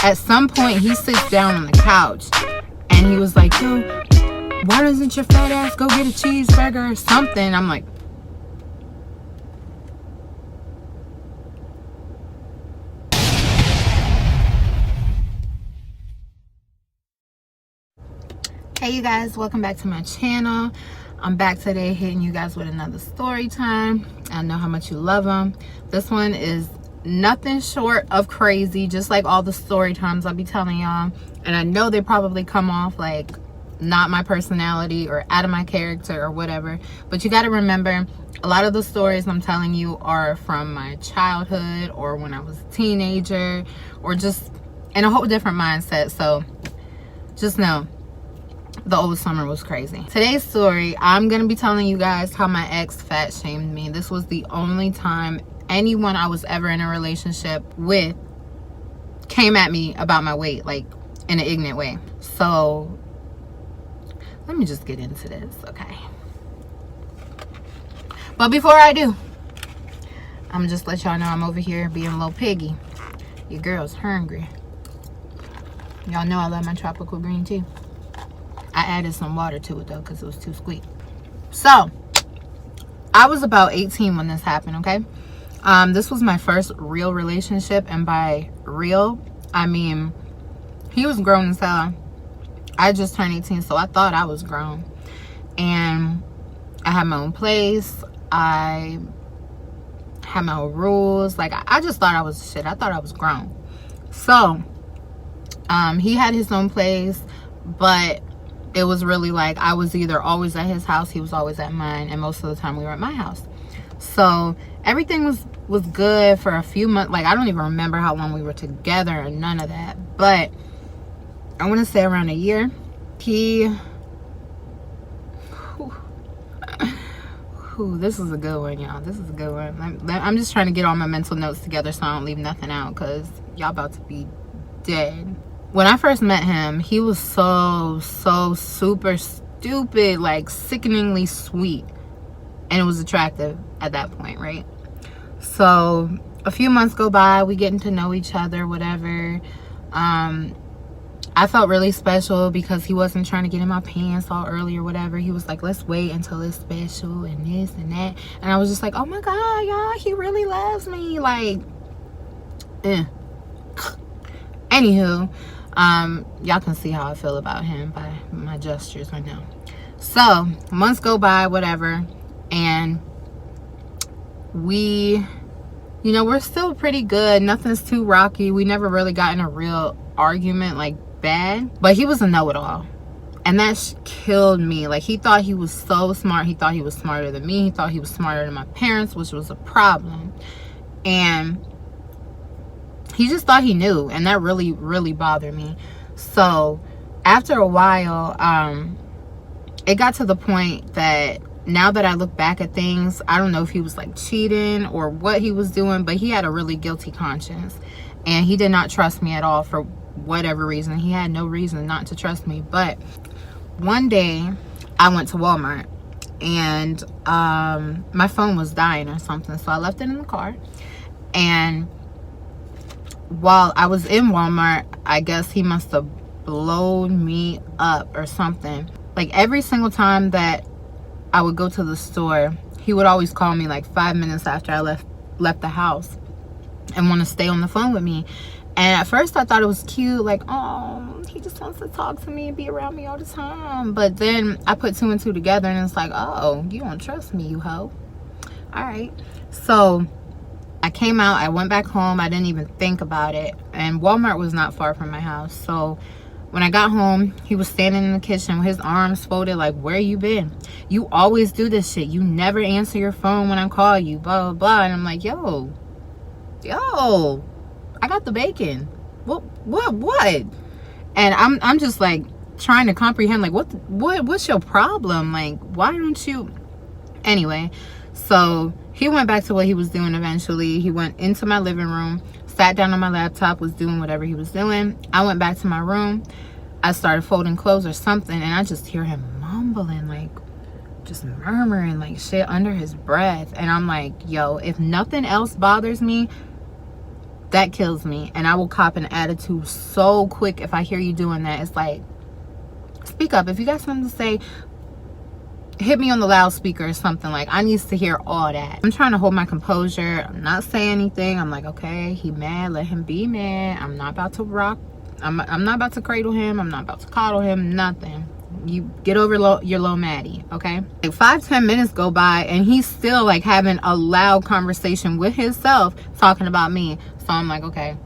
At some point, he sits down on the couch and he was like, yo, why doesn't your fat ass go get a cheeseburger or something? I'm like, hey you guys, welcome back to my channel. I'm back today hitting you guys with another story time. I know how much you love them. This one is nothing short of crazy, just like all the story times I'll be telling y'all. And I know they probably come off like not my personality or out of my character or whatever, but you got to remember, a lot of the stories I'm telling you are from my childhood or when I was a teenager or just in a whole different mindset. So just know the old summer was crazy. Today's story, I'm gonna be telling you guys how my ex fat shamed me. This was the only time anyone I was ever in a relationship with came at me about my weight, like in an ignorant way. So let me just get into this, okay? But before I do, I'm just let y'all know I'm over here being a little piggy. Your girl's hungry. Y'all know I love my tropical green tea. I added some water to it though because it was too sweet. So I was about 18 when this happened, okay? This was my first real relationship, and by real I mean he was grown as hell. I just turned 18, so I thought I was grown, and I had my own place. I had my own rules. Like I just thought I was shit. I thought I was grown. So he had his own place, but it was really like I was either always at his house, he was always at mine, and most of the time we were at my house. So everything was good for a few months. Like I don't even remember how long we were together and none of that, but I want to say around a year. This is a good one, y'all. This is a good one. I'm just trying to get all my mental notes together so I don't leave nothing out, because y'all about to be dead. When I first met him, he was so super stupid, like sickeningly sweet, and it was attractive at that point, right? So a few months go by, we getting to know each other, whatever. I felt really special because he wasn't trying to get in my pants all early or whatever. He was like, let's wait until it's special and this and that. And I was just like, oh my God, y'all, he really loves me. Like, Anywho, y'all can see how I feel about him by my gestures right now. So months go by, whatever, and we, you know, we're still pretty good. Nothing's too rocky. We never really got in a real argument, like bad, but he was a know-it-all, and that killed me. Like he thought he was so smart. He thought he was smarter than me. He thought he was smarter than my parents, which was a problem. And he just thought he knew, and that really bothered me. So after a while, it got to the point that now that I look back at things, I don't know if he was like cheating or what he was doing, but he had a really guilty conscience, and he did not trust me at all for whatever reason. He had no reason not to trust me. But one day I went to Walmart, and my phone was dying or something, so I left it in the car. And while I was in Walmart, I guess he must have blown me up or something. Like every single time that I would go to the store, he would always call me like 5 minutes after I left the house and want to stay on the phone with me. And at first I thought it was cute, like, oh, he just wants to talk to me and be around me all the time. But then I put two and two together, and it's like, oh, you don't trust me, you hoe. All right. So I came out, I went back home, I didn't even think about it, and Walmart was not far from my house. So when I got home, he was standing in the kitchen with his arms folded, like, where you been? You always do this shit. You never answer your phone when I call you, blah, blah, blah. And I'm like, yo, I got the bacon. What? And I'm just like trying to comprehend, like, what's your problem? Like, why don't you? Anyway, so he went back to what he was doing eventually. He went into my living room, sat down on my laptop, was doing whatever he was doing. I went back to my room. I started folding clothes or something, and I just hear him mumbling, like, just murmuring like shit under his breath. And I'm like, yo, if nothing else bothers me, That kills me. And I will cop an attitude so quick if I hear you doing that. It's like, speak up. If you got something to say, hit me on the loudspeaker or something. Like, I need to hear all that. I'm trying to hold my composure. I'm not saying anything. I'm like, okay, he mad, let him be mad. I'm not about to rock. I'm not about to cradle him. I'm not about to coddle him. Nothing. You get over your low Maddie, okay? Like 5-10 minutes go by and he's still like having a loud conversation with himself talking about me. So I'm like, okay,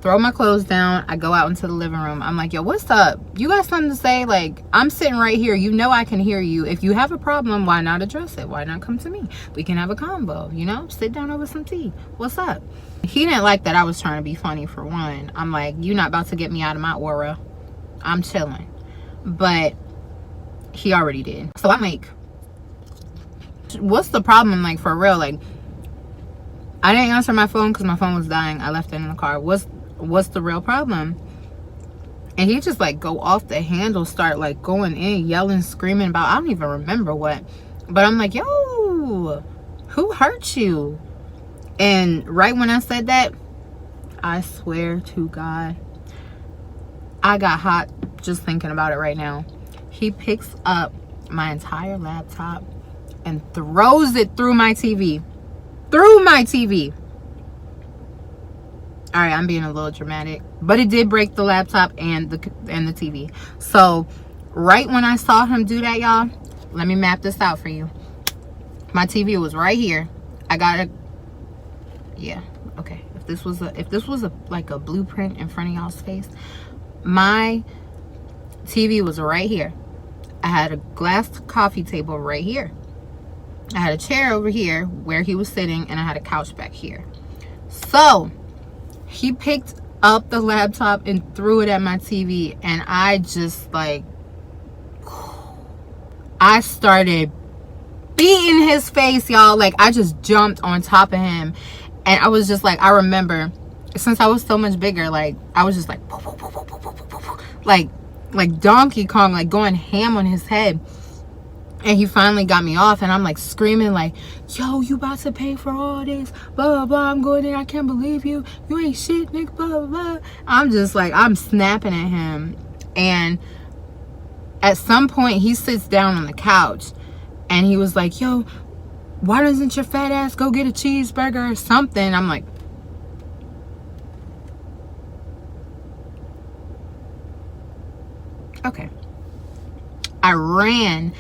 throw my clothes down. I go out into the living room. I'm like, yo, what's up? You got something to say? Like, I'm sitting right here. You know I can hear you. If you have a problem, why not address it? Why not come to me? We can have a combo, you know? Sit down over some tea. What's up? He didn't like that I was trying to be funny, for one. I'm like, you not about to get me out of my aura. I'm chilling. But he already did. So I'm like, what's the problem? Like, for real, like, I didn't answer my phone because my phone was dying. I left it in the car. What's the real problem? And he just like go off the handle, start like going in, yelling, screaming about, I don't even remember what. But I'm like, yo, who hurt you? And right when I said that, I swear to God, I got hot just thinking about it right now. He picks up my entire laptop and throws it through my TV. Through my TV. All right, I'm being a little dramatic, but it did break the laptop and the TV. So right when I saw him do that, y'all, let me map this out for you. My TV was right here. I got a, yeah, okay. If this was a like a blueprint in front of y'all's face, my TV was right here. I had a glass coffee table right here. I had a chair over here where he was sitting, and I had a couch back here. So he picked up the laptop and threw it at my TV, and I just like, I started beating his face, y'all. Like, I just jumped on top of him, and I was just like, I remember, since I was so much bigger, like, I was just like, like Donkey Kong, like going ham on his head. And he finally got me off, and I'm like screaming like, yo, you about to pay for all this, blah blah blah. I'm going in, I can't believe you ain't shit, nigga, blah blah blah. I'm just like, I'm snapping at him. And at some point he sits down on the couch and he was like, yo, why doesn't your fat ass go get a cheeseburger or something? I'm like, okay. I ran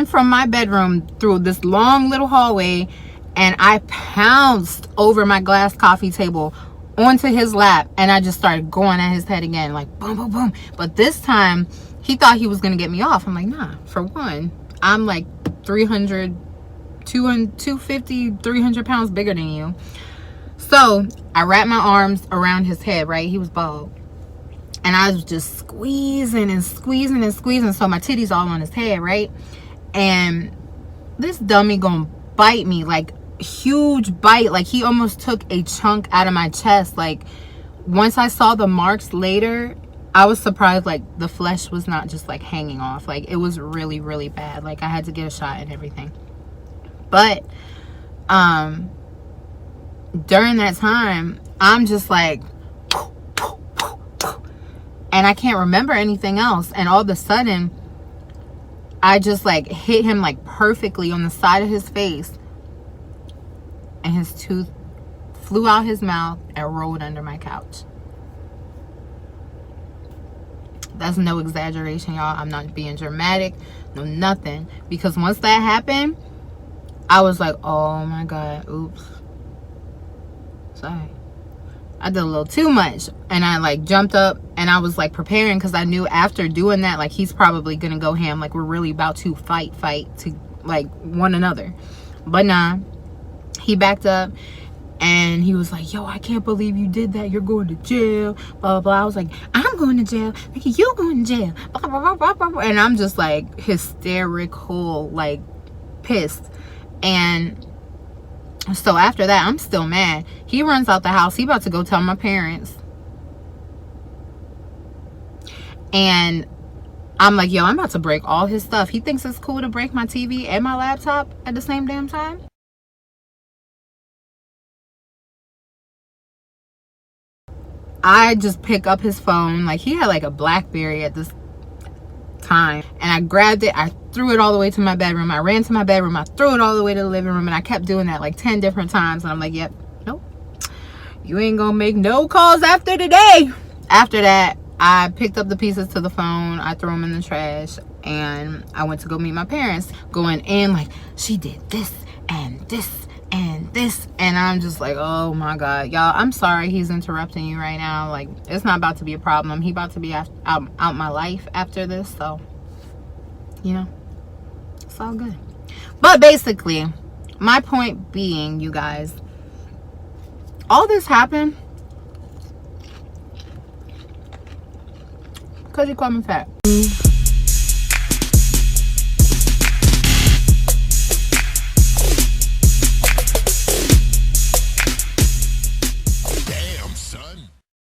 from my bedroom through this long little hallway, and I pounced over my glass coffee table onto his lap, and I just started going at his head again, like boom boom boom. But this time he thought he was gonna get me off. I'm like, nah. For one, I'm like 250 300 pounds bigger than you. So I wrapped my arms around his head, right? He was bald. And I was just squeezing and squeezing and squeezing. So my titties all on his head, right? And this dummy gonna bite me, like huge bite. Like, he almost took a chunk out of my chest. Like, once I saw the marks later, I was surprised, like, the flesh was not just like hanging off. Like, it was really, really bad. Like, I had to get a shot and everything. But during that time, I'm just like, and I can't remember anything else. And all of a sudden, I just like hit him like perfectly on the side of his face, and his tooth flew out his mouth and rolled under my couch. That's no exaggeration, y'all. I'm not being dramatic, no nothing. Because once that happened, I was like, oh my God, oops. Sorry. I did a little too much, and I like jumped up and I was like preparing, because I knew after doing that, like, he's probably gonna go ham. Like, we're really about to fight to like one another. But nah, he backed up and he was like, yo, I can't believe you did that. You're going to jail, blah blah blah. I was like, I'm going to jail. Like, you going to jail, blah blah blah blah blah. And I'm just like hysterical, like pissed. And so after that, I'm still mad. He runs out the house. He about to go tell my parents. And I'm like, yo, I'm about to break all his stuff. He thinks it's cool to break my TV and my laptop at the same damn time. I just pick up his phone. Like, he had like a BlackBerry at this time, and I grabbed it. I threw it all the way to my bedroom. I ran to my bedroom. I threw it all the way to the living room, and I kept doing that like 10 different times. And I'm like, yep, nope, you ain't gonna make no calls after today. After that, I picked up the pieces to the phone. I threw them in the trash, and I went to go meet my parents. Going in like, she did this and this and this, and I'm just like, oh my god, y'all, I'm sorry he's interrupting you right now. Like, it's not about to be a problem. He about to be out my life after this, so you know, it's all good. But basically, my point being, you guys, all this happened because you called me fat.